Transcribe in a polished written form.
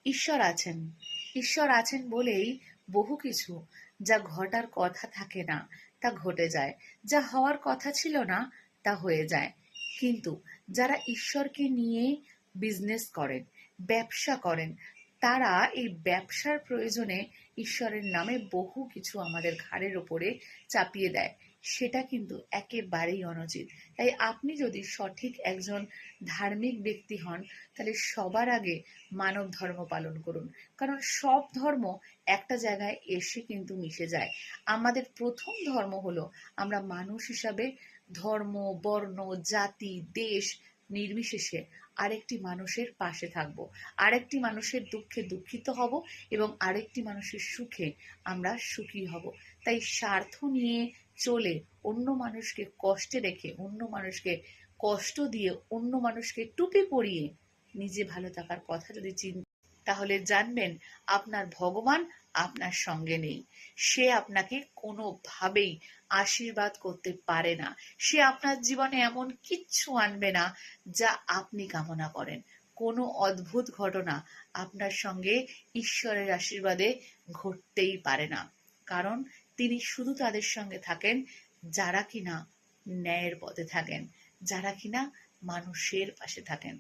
ঈশ্বর আছেন। ঈশ্বর আছেন বলেই বহু কিছু যা ঘটার কথা থাকে না তা ঘটে যায়, যা হওয়ার কথা ছিল না তা হয়ে যায়। কিন্তু যারা ঈশ্বরকে নিয়ে বিজনেস করেন, ব্যবসা করেন, তারা এই ব্যবসার প্রয়োজনে ঈশ্বরের নামে বহু কিছু আমাদের ঘাড়ের ওপরে চাপিয়ে দেয়। সেটা কিন্তু একেবারেই অনুচিত। তাই আপনি যদি সঠিক একজন ধার্মিক ব্যক্তি হন, তাহলে সবার আগে মানব ধর্ম পালন করুন। কারণ সব ধর্ম একটা জায়গায় এসে কিন্তু মিশে যায়। আমাদের প্রথম ধর্ম হলো আমরা মানুষ হিসাবে ধর্ম, বর্ণ, জাতি, দেশ নির্বিশেষে আরেকটি মানুষের পাশে থাকব, আরেকটি মানুষের দুঃখে দুঃখিত হব এবং আরেকটি মানুষের সুখে আমরা সুখী হব। তাই স্বার্থ নিয়ে চলে অন্য মানুষকে কষ্টে রেখে, অন্য মানুষকে কষ্ট দিয়ে, অন্য মানুষকে টুপি পরিয়ে নিজে ভালো থাকার কথা যদি তাহলে জানবেন আপনার ভগবান আপনার সঙ্গে নেই। সে আপনাকে কোনোভাবেই আশীর্বাদ করতে পারে না। সে আপনার জীবনে এমন কিচ্ছু আনবে না যা আপনি কামনা করেন। কোনো অদ্ভুত ঘটনা আপনার সঙ্গে ঈশ্বরের আশীর্বাদে ঘটতেই পারে না। কারণ তিনি শুধু তাদের সঙ্গে থাকেন যারা কিনা ন্যায়ের পথে থাকেন, যারা কিনা মানুষের পাশে থাকেন।